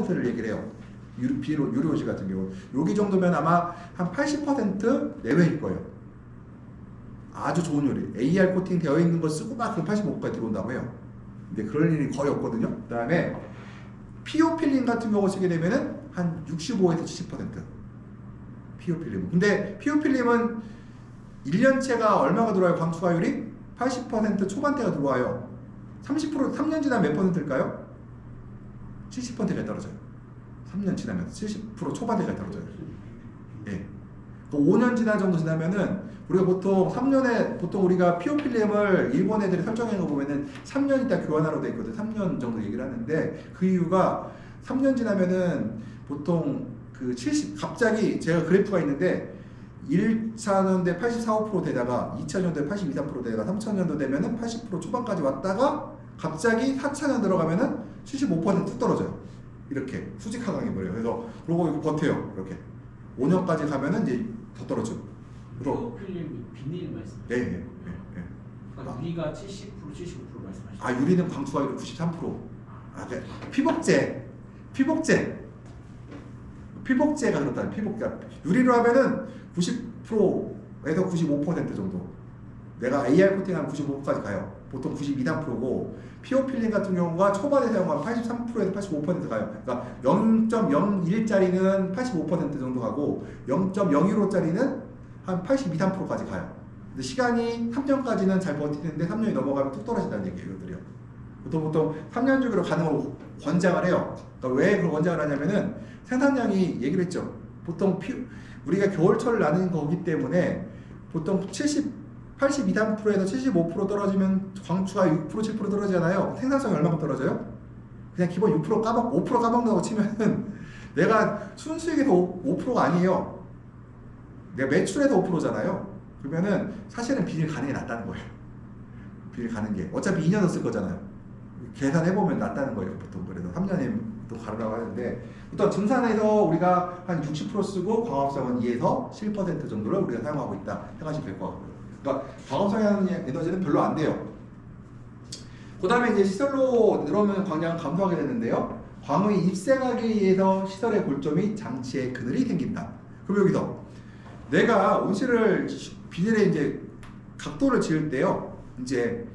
80%를 얘기를 해요. 유리 온실 같은 경우 여기 정도면 아마 한 80% 내외일 거예요. 아주 좋은 유리, AR 코팅 되어 있는 거 쓰고 막 그럼 85%까지 들어온다고 해요. 근데 그럴 일이 거의 없거든요. 그 다음에 PO 필름 같은 경우 쓰게 되면은 한 65에서 70%. PO 필름. 근데 PO 필름은 1년치가 얼마가 들어와요? 광투화율이 80% 초반대가 들어와요. 30% 3년 지나면 몇 퍼센트일까요? 70%가 떨어져요. 3년 지나면 70% 초반대가 떨어져요. 예. 5년 정도 지나면은 우리가 보통 3년에 보통 우리가 PO 필름을 일본 애들이 설정한 거 보면은 3년 있다 교환하라고 돼 있거든. 3년 정도 얘기를 하는데 그 이유가 3년 지나면은 보통 그 70 갑자기 제가 그래프가 있는데 1차년도에 84, 5% 되다가 2차년도에 82, 3% 되다가 3차년도 되면은 80% 초반까지 왔다가 갑자기 4차년 들어가면은 75% 떨어져요. 이렇게 수직 하강이 버려요. 그래서 그러고 버텨요. 이렇게 5년까지 가면은 이제 더 떨어져. PO 필름 비닐 말씀. 네, 네, 네. 그러니까 유리가 70%, 75% 말씀하시죠. 아 유리는 광투화율 93%. 아, 네. 피복제가 그렇다. 피복제. 유리로 하면은 90%에서 95% 정도. 내가 AR 코팅하면 95%까지 가요. 보통 92, 3%고 PO 필름 같은 경우가 초반에 사용하면 83%에서 85% 가요. 그러니까 0.01짜리는 85% 정도 가고 0.015짜리는 한 82, 3%까지 가요. 근데 시간이 3년까지는 잘 버티는데 3년이 넘어가면 뚝 떨어진다는 얘기예요. 이것들이요. 보통 3년 주기로 가는 걸 권장을 해요. 그러니까 왜 그걸 권장을 하냐면은 생산량이 얘기를 했죠. 보통 우리가 겨울철 나는 거기 때문에 보통 82, 3%에서 75% 떨어지면 광추가 6%, 7% 떨어지잖아요. 생산성이 얼마큼 떨어져요? 그냥 기본 6% 5% 까먹는다고 치면은 내가 순수익에서 5%가 아니에요. 내가 매출에서 5%잖아요. 그러면은 사실은 비닐 가는 게 낫다는 거예요. 비닐 가는 게 어차피 2년 더 쓸 거잖아요. 계산해보면 낫다는 거예요. 보통 그래서 3년이 또 가르라고 하는데 보통 증산에서 우리가 한 60% 쓰고 광합성은 2에서 7% 정도를 우리가 사용하고 있다 생각하시면 될 것 같고요. 그러니까 광합성이라는 에너지는 별로 안 돼요. 그 다음에 이제 시설로 늘어오면 광량은 감소하게 되는데요. 광의 입생하기에 의해서 시설의 골조및 장치의 그늘이 생긴다. 그럼 여기서 내가 온실을 비닐에 이제 각도를 지을 때요. 이제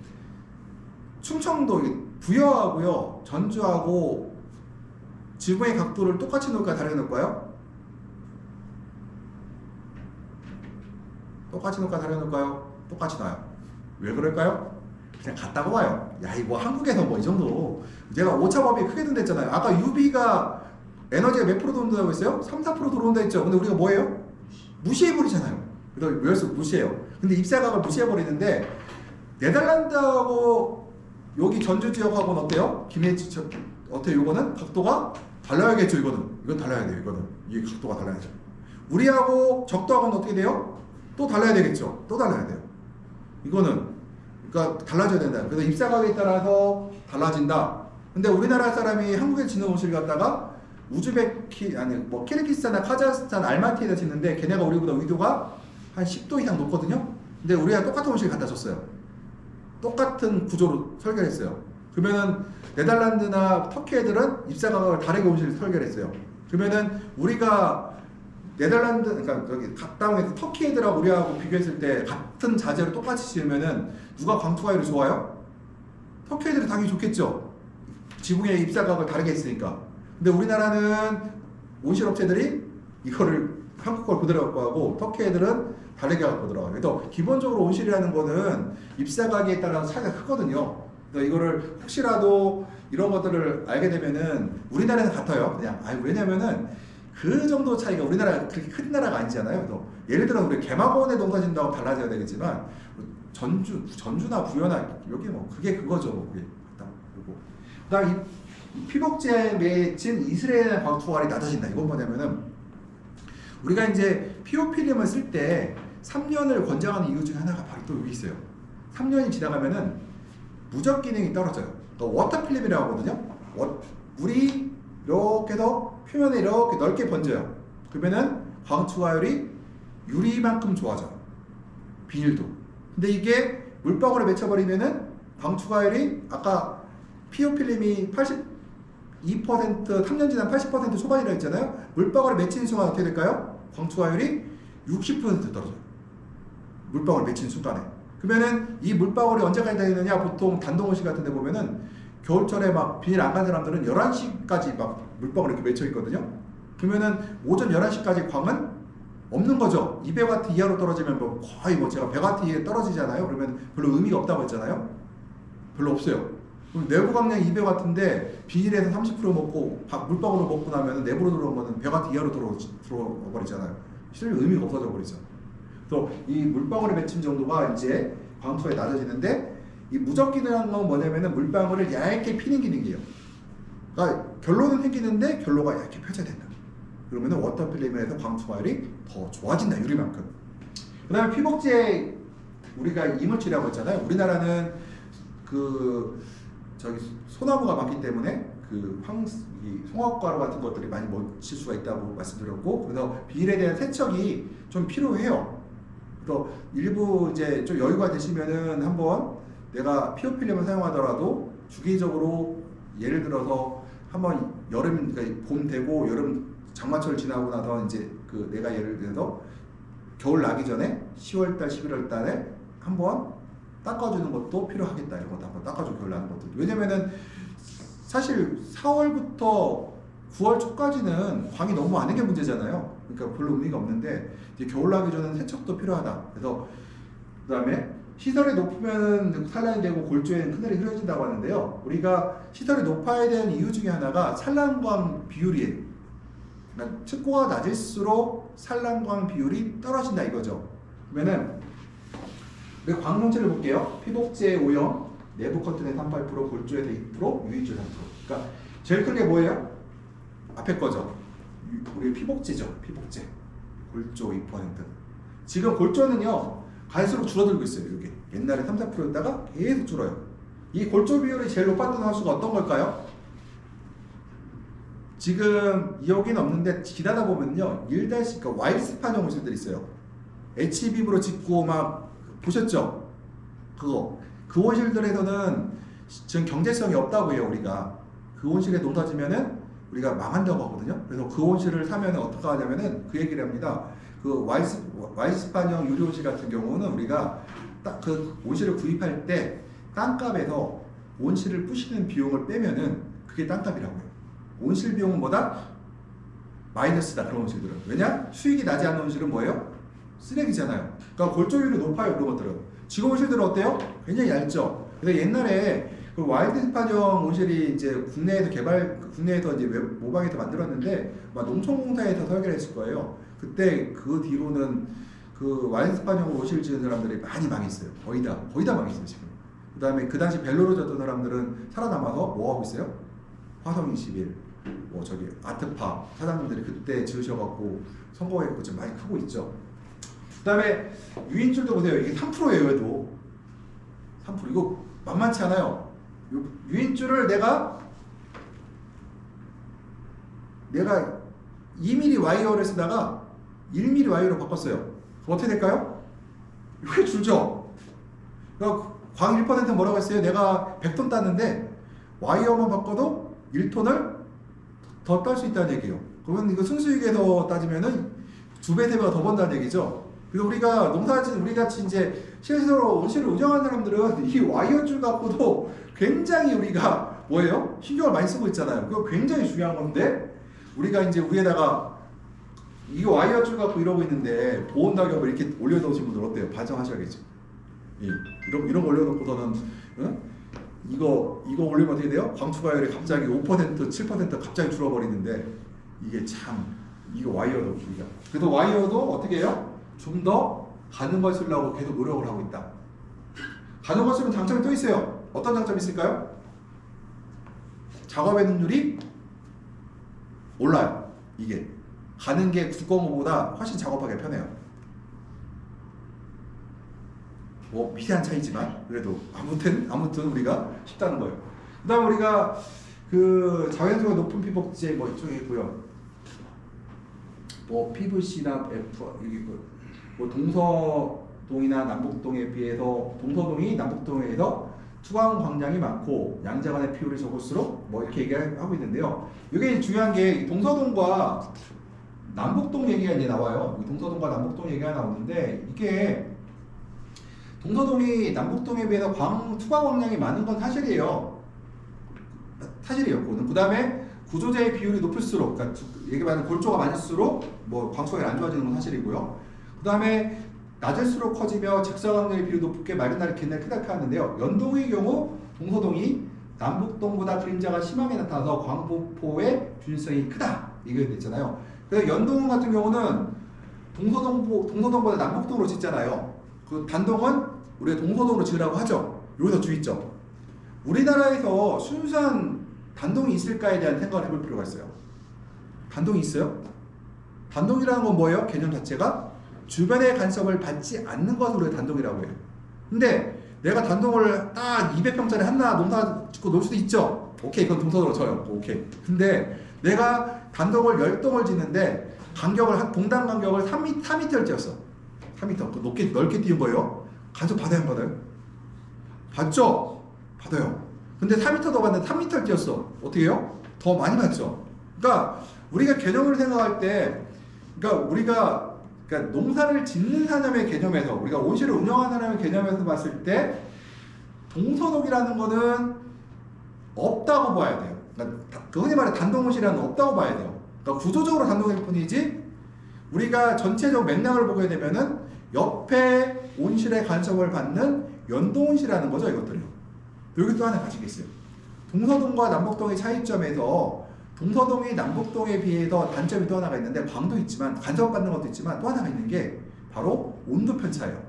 충청도 부여하고요. 전주하고 지붕의 각도를 똑같이 놓을까요? 다르게 놓을까요? 똑같이 놓을까요? 다르게 놓을까요? 똑같이 놔요. 왜 그럴까요? 그냥 같다고 봐요. 야, 이거 한국에서 뭐 이 정도. 제가 오차범위 크게 든댔잖아요. 아까 UV가 에너지가 몇 프로 들어온다고 했어요? 3, 4% 들어온다 했죠. 근데 우리가 뭐예요? 무시해버리잖아요. 그래서 무시해요. 근데 입사각을 무시해버리는데 네덜란드하고 여기 전주 지역하고는 어때요? 김해지 어때요? 이거는 각도가 달라야겠죠. 이건 달라야 돼요. 이거는 이 각도가 달라야죠. 우리하고 적도하고는 어떻게 돼요? 또 달라야 되겠죠. 또 달라야 돼요. 이거는 그러니까 달라져야 된다. 그래서 입사각에 따라서 달라진다. 근데 우리나라 사람이 한국에 짓는 옷을 갖다가 키르기스탄이나 카자흐스탄, 알마티에다 짓는데 걔네가 우리보다 위도가 한 10도 이상 높거든요. 근데 우리가 똑같은 옷을 갖다 줬어요. 똑같은 구조로 설계를 했어요. 그러면은 네덜란드나 터키 애들은 입사각을 다르게 옷을 설계를 했어요. 그러면은 우리가 네덜란드, 그러니까 여기 각 땅에서 터키 애들하고 우리하고 비교했을 때 같은 자재로 똑같이 지으면은 누가 광투화율이 좋아요? 터키 애들이 당연히 좋겠죠. 지붕의 입사각을 다르게 했으니까. 근데 우리나라는 온실업체들이 이거를 한국 걸 그대로 갖고 하고 터키 애들은 다르게 갖고 들어가요. 그래서 기본적으로 온실이라는 거는 입사각에 따라서 차이가 크거든요. 그래서 이거를 혹시라도 이런 것들을 알게 되면은 우리나라는 같아요. 그냥 왜냐면은 그 정도 차이가 우리나라가 그렇게 큰 나라가 아니잖아요. 그래서 예를 들어 우리 개마고원에 농사 짓는다고 달라져야 되겠지만 전주나 부여나 여기 뭐 그게 그거죠. 그게 그리고 그다음 이 피복제에 맺힌 이스라엘 광투활이 낮아진다. 이건 뭐냐면은 우리가 이제 PO 필름을 쓸 때 3년을 권장하는 이유 중에 하나가 바로 또 여기 있어요. 3년이 지나가면은 무적 기능이 떨어져요. 그러니까 워터 필름이라고 하거든요. 물이 이렇게 해서 표면에 이렇게 넓게 번져요. 그러면은 광투화율이 유리만큼 좋아져요. 비닐도. 근데 이게 물방울에 맺혀버리면은 광투화율이 아까 PO 필름이 2%, 3년 지난 80% 초반이라 했잖아요. 물방울에 맺히는 순간 어떻게 될까요? 광투화율이 60% 떨어져요. 물방울 맺히는 순간에. 그러면은 이 물방울이 언제까지 되느냐? 보통 단동호실 같은 데 보면은 겨울철에 막 비닐 안 간 사람들은 11시까지 막 물방울이 이렇게 맺혀 있거든요. 그러면은 오전 11시까지 광은 없는 거죠. 200W 이하로 떨어지면 뭐 거의 뭐 제가 100W 이하에 떨어지잖아요. 그러면 별로 의미가 없다고 했잖아요. 별로 없어요. 그럼 내부 광량이 200W인데 비닐에서 30% 먹고 물방울을 먹고 나면 내부로 들어온 거는 100W 이하로 들어와 버리잖아요. 실제 의미가 없어져 버리죠. 또 이 물방울의 맺힘 정도가 이제 광투에 낮아지는데 이 무적기능한 건 뭐냐면은 물방울을 얇게 피는 기능이에요. 그러니까 결로는 생기는데 결로가 얇게 펴져야 된다. 그러면은 워터필름에서 광투화율이 더 좋아진다. 유리만큼. 그 다음에 피복제 우리가 이물질이라고 했잖아요. 우리나라는 그 저기 소나무가 많기 때문에 그 송화가루 같은 것들이 많이 묻힐 수가 있다고 말씀드렸고, 그래서 비닐에 대한 세척이 좀 필요해요. 그래서 일부 이제 좀 여유가 되시면은 한번 내가 피오필름을 사용하더라도 주기적으로 예를 들어서 한번 여름 그러니까 봄 되고 여름 장마철 지나고 나서 이제 그 내가 예를 들어서 겨울 나기 전에 10월달 11월달에 한번 닦아주는 것도 필요하겠다. 이런 것도 한번 닦아주고 겨울 나는 것도. 왜냐면은 사실 4월부터 9월 초까지는 광이 너무 많은 게 문제잖아요. 그러니까 별로 의미가 없는데 이제 겨울 나기 전에는 세척도 필요하다. 그래서 그 다음에 시설이 높으면 산란이 되고 골조에는 큰혈이 흐려진다고 하는데요. 우리가 시설이 높아야 되는 이유 중에 하나가 산란광 비율이에요. 그러니까 층고가 낮을수록 산란광 비율이 떨어진다 이거죠. 그러면은 우리 광물질을 볼게요. 피복제 O형, 내부 커튼에 38%, 골조에서 2%, 유인줄 3%. 그러니까 제일 큰 게 뭐예요? 앞에 거죠. 우리 피복제죠. 피복제. 골조 2%. 지금 골조는요. 갈수록 줄어들고 있어요. 이게 옛날에 3, 4%였다가 계속 줄어요. 이 골조 비율이 제일 높았던 하수가 어떤 걸까요? 지금 여기는 없는데 지나다 보면요 1-, 그러니까 와일스판형 호실들이 있어요. HB으로 짓고 막 보셨죠? 그 온실들에서는 지금 경제성이 없다고 해요. 우리가 그 온실에 농사 지면은 우리가 망한다고 하거든요. 그래서 그 온실을 사면 어떻게 하냐면은 그 얘기를 합니다. 그 와이스판형 유리 온실 같은 경우는 우리가 딱 그 온실을 구입할 때 땅값에서 온실을 부시는 비용을 빼면은 그게 땅값이라고 해요. 온실 비용은 뭐다? 마이너스다. 그런 온실들은. 왜냐? 수익이 나지 않는 온실은 뭐예요? 쓰레기잖아요. 그러니까 골조율이 높아요. 그런 것들은. 지금 온실들은 어때요? 굉장히 얇죠. 그래서 옛날에 그 와일드판형 온실이 이제 국내에서 이제 모방해서 만들었는데 아마 농촌공사에서 설계를 했을 거예요. 그때 그 뒤로는 그 와일드판형 온실 지은 사람들이 많이 망했어요. 거의 다 망했어요 지금. 그 다음에 그 당시 벨로로 졌던 사람들은 살아남아서 뭐 하고 있어요? 화성21, 뭐 저기 아트파 사장님들이 그때 지으셔갖고 성공했고 지금 많이 크고 있죠. 그 다음에 유인줄도 보세요. 이게 3%예요. 얘도 3%. 이거 만만치 않아요. 유인줄을 내가 2mm 와이어를 쓰다가 1mm 와이어로 바꿨어요. 그럼 어떻게 될까요? 왜 줄죠? 그러니까 광 1% 뭐라고 했어요? 내가 100톤 땄는데 와이어만 바꿔도 1톤을 더 딸 수 있다는 얘기예요. 그러면 이거 순수익에서 따지면은 2배, 3배가 더 번다는 얘기죠. 그래서 우리가 우리 같이 이제 실제로 온실을 운영하는 사람들은 이 와이어 줄 갖고도 굉장히 우리가 뭐예요? 신경을 많이 쓰고 있잖아요. 그거 굉장히 중요한 건데 우리가 이제 위에다가 이 와이어 줄 갖고 이러고 있는데 보온 가격을 이렇게 올려놓으신 분들 어때요? 반성하셔야겠죠. 이런 거 올려놓고서는 이거 올리면 어떻게 돼요? 광투가율이 갑자기 5%, 7% 갑자기 줄어버리는데 이게 참 이거 와이어도 우리가 그래도 와이어도 어떻게 해요? 좀 더 가는 걸 쓰려고 계속 노력을 하고 있다. 가는 걸 쓰면 장점이 또 있어요. 어떤 장점이 있을까요? 작업의 능률이 올라요. 이게 가는 게 두꺼운 것보다 훨씬 작업하기 편해요. 뭐 미세한 차이지만 그래도 아무튼 우리가 쉽다는 거예요. 그다음 우리가 그 자연수가 높은 피복제 뭐 이쪽에 있고요. 뭐 PVC나 F 여기 뭐 동서동이나 남북동에 비해서 동서동이 남북동에 비해서 투광 광량이 많고 양자간의 비율이 적을수록 뭐 이렇게 얘기하고 있는데요. 이게 중요한 게 동서동과 남북동 얘기가 이제 나와요. 동서동과 남북동 얘기가 나오는데 이게 동서동이 남북동에 비해서 투광 광량이 많은 건 사실이에요. 사실이었고, 그 다음에 구조재의 비율이 높을수록, 그러니까 얘기 말하는 골조가 많을수록 뭐 광속이 안 좋아지는 건 사실이고요. 그 다음에 낮을수록 커지며 직사광량의 비율이 높게 맑은 날이 긴 날이 크다 하는데요. 연동의 경우 동서동이 남북동보다 그림자가 심하게 나타나서 광부포의 균일성이 크다 이게 됐잖아요. 그래서 연동 같은 경우는 동서동보다 남북동으로 짓잖아요. 그 단동은 우리가 동서동으로 지으라고 하죠. 여기서 주의점. 우리나라에서 순수한 단동이 있을까에 대한 생각을 해볼 필요가 있어요. 단동이 있어요? 단동이라는 건 뭐예요? 개념 자체가 주변의 간섭을 받지 않는 것을 우리가 단동이라고 해요. 근데 내가 단동을 딱 200평짜리 하나 농사 짓고 놓을 수도 있죠. 오케이, 그건 동서동으로 쳐요. 오케이. 근데 내가 단동을 10동을 짓는데 공단 간격을 3m를 띄었어. 3m. 넓게 띄운 거예요. 간섭 받아요, 안 받아요? 받죠? 받아요. 근데 4m 더 받는데 3m를 띄었어. 어떻게 해요? 더 많이 받죠. 그러니까 우리가 개념을 생각할 때, 그러니까 농사를 짓는 사람의 개념에서, 우리가 온실을 운영하는 사람의 개념에서 봤을 때 동서동이라는 거는 없다고 봐야 돼요. 그러니까 흔히 말해 단동온실이라는 건 없다고 봐야 돼요. 그러니까 구조적으로 단동일 뿐이지 우리가 전체적 맥락을 보게 되면은 옆에 온실의 간섭을 받는 연동온실이라는 거죠, 이것들이요. 여기 또 하나 가지고 있어요. 동서동과 남북동의 차이점에서 동서동이 남북동에 비해서 단점이 또 하나가 있는데, 광도 있지만 간섭받는 것도 있지만 또 하나가 있는 게 바로 온도 편차예요.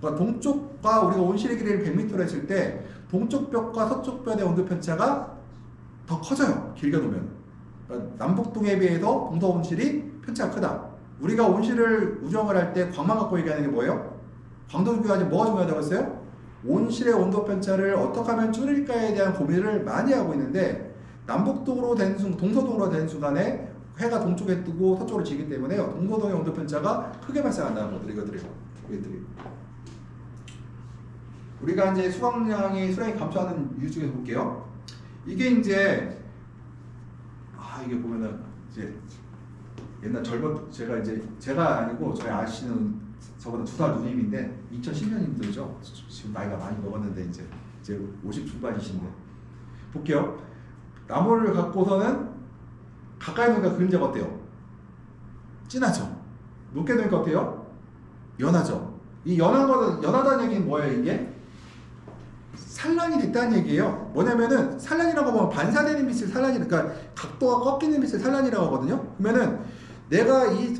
그러니까 동쪽과 우리가 온실의 길이를 100m로 했을 때 동쪽 벽과 서쪽 벽의 온도 편차가 더 커져요. 길게 놓으면. 그러니까 남북동에 비해서 동서 온실이 편차가 크다. 우리가 온실을 우정을 할 때 광만 갖고 얘기하는 게 뭐예요? 광도 중요하지 뭐가 중요하다고 했어요? 온실의 온도 편차를 어떻게 하면 줄일까에 대한 고민을 많이 하고 있는데, 남북동으로 된 동서동으로 된 순간에 해가 동쪽에 뜨고 서쪽으로 지기 때문에 동서동의 온도 편차가 크게 발생한다는 것들이 이것들이에요. 우리가 이제 수량이 감소하는 이유 중에서 볼게요. 이게 이제 이게 보면은 이제 옛날 제가 아니고 저희 아저씨는 저보다 2살 누님인데 2010년생들이죠. 지금 나이가 많이 먹었는데 이제 50 중반이신데 볼게요. 나무를 갖고서는 가까이 놓으니까 그림자가 어때요? 진하죠. 높게 놓으니까 어때요? 연하죠. 이 연하다는 얘기는 뭐예요? 이게 산란이 됐다는 얘기예요. 뭐냐면은 산란이라고 보면 반사되는 빛을 산란이, 그러니까 각도가 꺾이는 빛을 산란이라고 하거든요. 그러면은 내가 이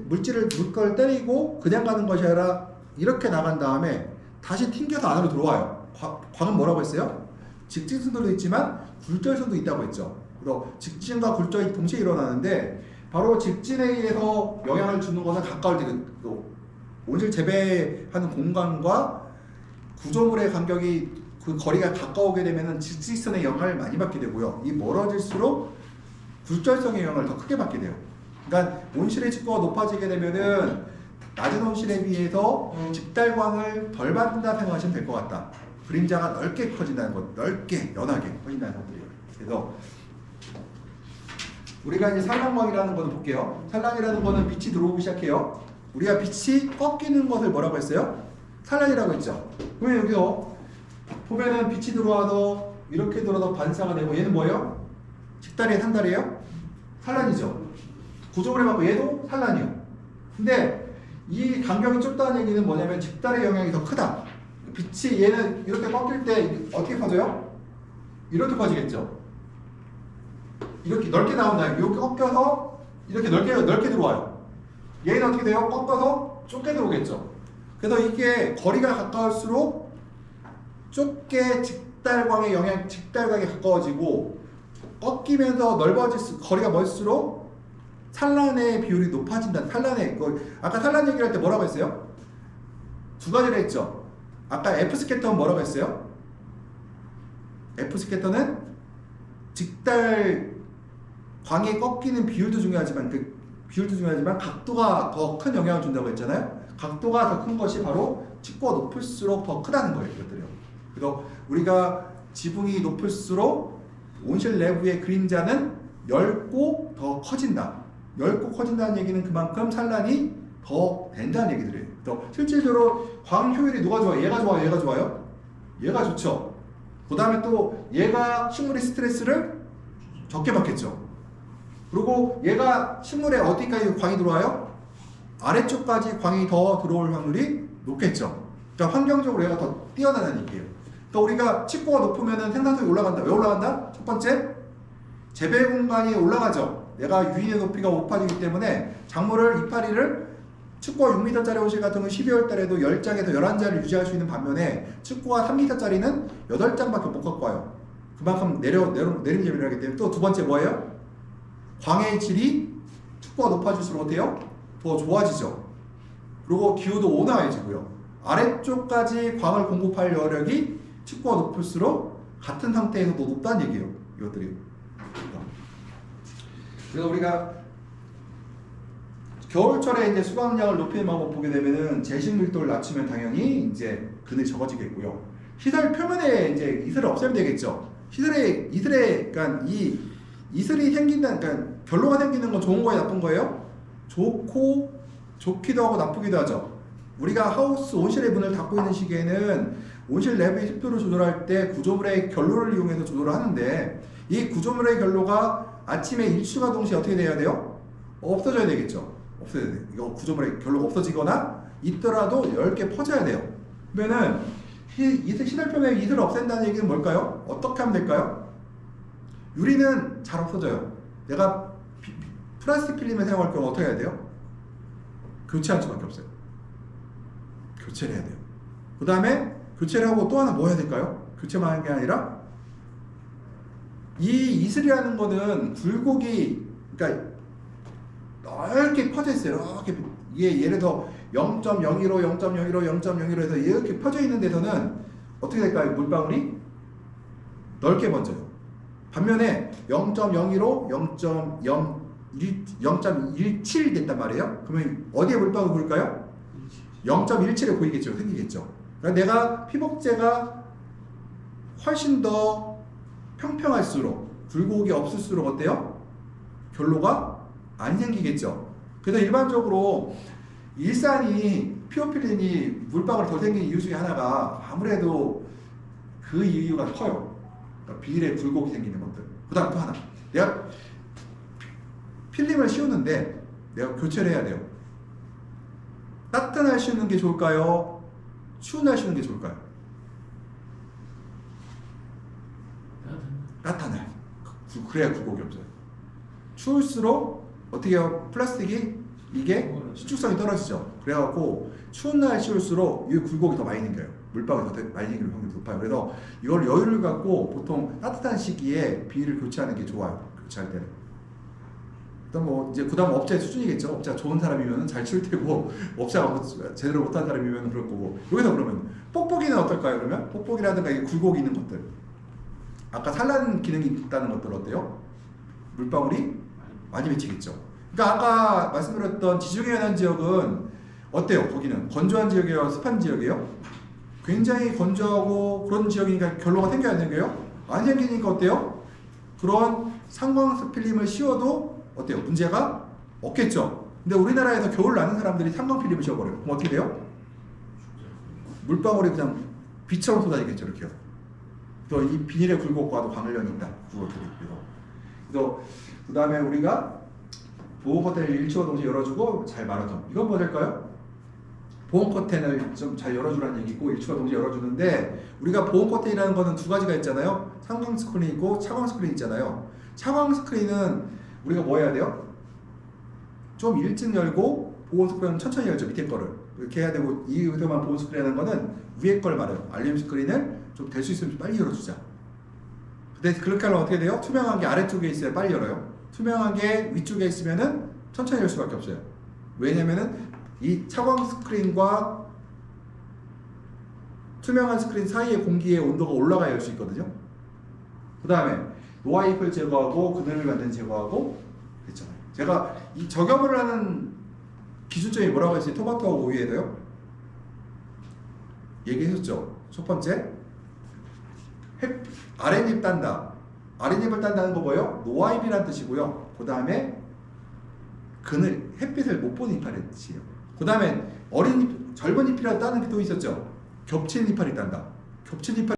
물건을 때리고 그냥 가는 것이 아니라 이렇게 나간 다음에 다시 튕겨서 안으로 들어와요. 광은 뭐라고 했어요? 직진선도 있지만 굴절선도 있다고 했죠. 그래서 직진과 굴절이 동시에 일어나는데, 바로 직진에 의해서 영향을 주는 것은 가까울 때 온실 재배하는 공간과 구조물의 간격이 그 거리가 가까우게 되면은 직진선의 영향을 많이 받게 되고요. 이 멀어질수록 굴절성의 영향을 더 크게 받게 돼요. 그러니까 온실의 직도가 높아지게 되면은 낮은 온실에 비해서 직달광을 덜 받는다 생각하시면 될 것 같다. 그림자가 넓게 커진다는 것, 넓게 연하게 커진다는 것들이에요. 그래서 우리가 이제 산란광이라는 것을 볼게요. 산란이라는 것은 빛이 들어오기 시작해요. 우리가 빛이 꺾이는 것을 뭐라고 했어요? 산란이라고 했죠. 그러면 여기서 보면은 빛이 들어와서 이렇게 들어서 반사가 되고, 얘는 뭐예요? 직달이에요, 산달이에요? 산란이죠. 구조물에 맞고 얘도 산란이에요. 근데 이 간격이 좁다는 얘기는 뭐냐면 직달의 영향이 더 크다. 빛이 얘는 이렇게 꺾일 때 어떻게 퍼져요? 이렇게 퍼지겠죠. 이렇게 넓게 나온다. 이렇게 꺾여서 이렇게 넓게 들어와요. 얘는 어떻게 돼요? 꺾어서 좁게 들어오겠죠. 그래서 이게 거리가 가까울수록 좁게 직달광에 가까워지고, 꺾이면서 거리가 멀수록 산란의 비율이 높아진다. 아까 산란 얘기를 할 때 뭐라고 했어요? 두 가지를 했죠. 아까 F스캐터는 뭐라고 했어요? F스캐터는 직달 광에 꺾이는 비율도 중요하지만 각도가 더 큰 영향을 준다고 했잖아요. 각도가 더 큰 것이 바로 직구가 높을수록 더 크다는 거예요. 이것들이요. 그래서 우리가 지붕이 높을수록 온실 내부의 그림자는 얇고 더 커진다. 얇고 커진다는 얘기는 그만큼 산란이 더 된다는 얘기들이에요. 그래서 실질적으로 광 효율이 누가 좋아요? 얘가 좋아요? 얘가 좋아요? 얘가 좋죠. 그 다음에 또 얘가 식물의 스트레스를 적게 받겠죠. 그리고 얘가 식물에 어디까지 광이 들어와요? 아래쪽까지 광이 더 들어올 확률이 높겠죠. 그러니까 환경적으로 얘가 더 뛰어나다는 얘기예요. 그러니까 우리가 칩고가 높으면 생산성이 올라간다. 왜 올라간다? 첫 번째, 재배 공간이 올라가죠. 얘가 유인의 높이가 높아지기 때문에 작물을 이파리를 칩고가 6m짜리 온실 같은 건 12월 달에도 10장에서 11장을 유지할 수 있는 반면에 칩고가 3m짜리는 8장밖에 못 갖고 와요. 그만큼 내림재배를 하기 때문에 또 두 번째 뭐예요? 광의 질이 칩고가 높아질수록 어때요? 더 좋아지죠. 그리고 기후도 온화해지고요. 아래쪽까지 광을 공급할 여력이 칩고가 높을수록 같은 상태에서도 높다는 얘기예요. 이것들이. 그래서 우리가 겨울철에 이제 수확량을 높이는 방법 보게 되면은 제식 밀도를 낮추면 당연히 이제 그늘이 적어지겠고요. 시설 표면에 이제 이슬을 없애면 되겠죠. 이슬에 그러니까 이 이슬이 생긴다, 그러니까 결로가 생기는 건 좋은 거예요, 나쁜 거예요? 좋기도 하고 나쁘기도 하죠. 우리가 하우스 온실의 문을 닫고 있는 시기에는 온실 내부의 습도를 조절할 때 구조물의 결로를 이용해서 조절을 하는데 이 구조물의 결로가 아침에 일출과 동시에 어떻게 돼야 돼요? 없어져야 되겠죠. 없어져야 돼요. 이거 구조물의 결로가 없어지거나 있더라도 얇게 퍼져야 돼요. 그러면은 시설표면에 이슬을 없앤다는 얘기는 뭘까요? 어떻게 하면 될까요? 유리는 잘 없어져요. 내가 플라스틱 필름을 사용할 경우 어떻게 해야 돼요? 교체할 수밖에 없어요. 교체를 해야 돼요. 그 다음에 교체를 하고 또 하나 뭐 해야 될까요? 교체만 하는 게 아니라 이 이슬이라는 거는 굴곡이 그러니까 넓게 퍼져 있어요. 이렇게 이게 예를 들어 0.015, 0.015, 0.015 해서 이렇게 퍼져 있는 데서는 어떻게 될까요? 물방울이 넓게 번져요. 반면에 0.015, 0.17 됐단 말이에요. 그러면 어디에 물방울이 보일까요? 0.17에 보이겠죠. 생기겠죠. 그러니까 내가 피복제가 훨씬 더 평평할수록 굴곡이 없을수록 어때요? 결로가 안 생기겠죠. 그래서 일반적으로 일산이 피오필린이 물방울 더 생기는 이유 중에 하나가 아무래도 그 이유가 커요. 그러니까 비닐에 굴곡이 생기는 것들. 그 다음 또 하나. 내가 필름을 씌우는데 내가 교체를 해야 돼요. 따뜻한 날 씌우는 게 좋을까요? 추운 날 씌우는 게 좋을까요? 따뜻한 날. 그래야 굴곡이 없어요. 추울수록 어떻게 해요? 플라스틱이 이게 수축성이 떨어지죠. 그래갖고 추운 날 씌울수록 이 굴곡이 더 많이 생겨요. 물방울이 더 많이 생길 확률이 높아요. 그래서 이걸 여유를 갖고 보통 따뜻한 시기에 비닐을 교체하는 게 좋아요. 교체할 때는. 일단 뭐 이제 그다음 업체 수준이겠죠. 업체가 좋은 사람이면 잘 치울 테고 업체가 제대로 못한 사람이면 그럴 거고. 여기서 그러면 뽁뽁이는 어떨까요? 그러면 뽁뽁이라든가 이 굴곡이 있는 것들. 아까 산란 기능이 있다는 것들 어때요? 물방울이 많이 맺히겠죠. 그러니까 아까 말씀드렸던 지중해 연안 지역은 어때요? 거기는 건조한 지역이에요? 습한 지역이에요? 굉장히 건조하고 그런 지역이니까 결로가 생겨야 안 생겨요? 안 생기니까 어때요? 그런 상광 필름을 씌워도 어때요? 문제가 없겠죠. 근데 우리나라에서 겨울 나는 사람들이 상광 필름을 씌워버려요. 그럼 어떻게 돼요? 물방울이 그냥 비처럼 쏟아지겠죠. 이렇게요. 그래서 이 비닐의 굴곡과도 관련이 있다. 그래서 그 다음에 우리가 보온 커튼을 일치와 동시에 열어주고 잘 말아줘. 이건 뭐 될까요? 보온 커튼을 좀 잘 열어주라는 얘기고 일치와 동시에 열어주는데 우리가 보온 커튼이라는 거는 두 가지가 있잖아요. 상광 스크린 있고 차광 스크린 있잖아요. 차광 스크린은 우리가 뭐 해야 돼요? 좀 일찍 열고 보온 스크린은 천천히 열죠. 밑에 거를. 이렇게 해야 되고 이 의도만 보온 스크린이라는 거는 위에 걸 말해요. 알루미늄 스크린을 좀 될 수 있으면 좀 빨리 열어주자. 근데 그렇게 하면 어떻게 돼요? 투명한 게 아래쪽에 있어야 빨리 열어요. 투명한 게 위쪽에 있으면은 천천히 열 수밖에 없어요. 왜냐면은 이 차광 스크린과 투명한 스크린 사이의 공기의 온도가 올라가야 열 수 있거든요. 그 다음에 노화잎을 제거하고 그늘을 완전히 제거하고 그랬잖아요. 제가 이 저격을 하는 기준점이 뭐라고 했어요? 토마토와 오이에도요? 얘기했었죠. 첫 번째 아랫잎 딴다. 아랫잎을 딴다는 거 뭐예요? 노아잎이라는 뜻이고요. 그 다음에 그늘, 햇빛을 못 보는 이파리의 뜻이에요. 그 다음에 어린 잎, 젊은 잎이라도 따는 게 또 있었죠. 겹친 이파리 딴다. 겹친 이파리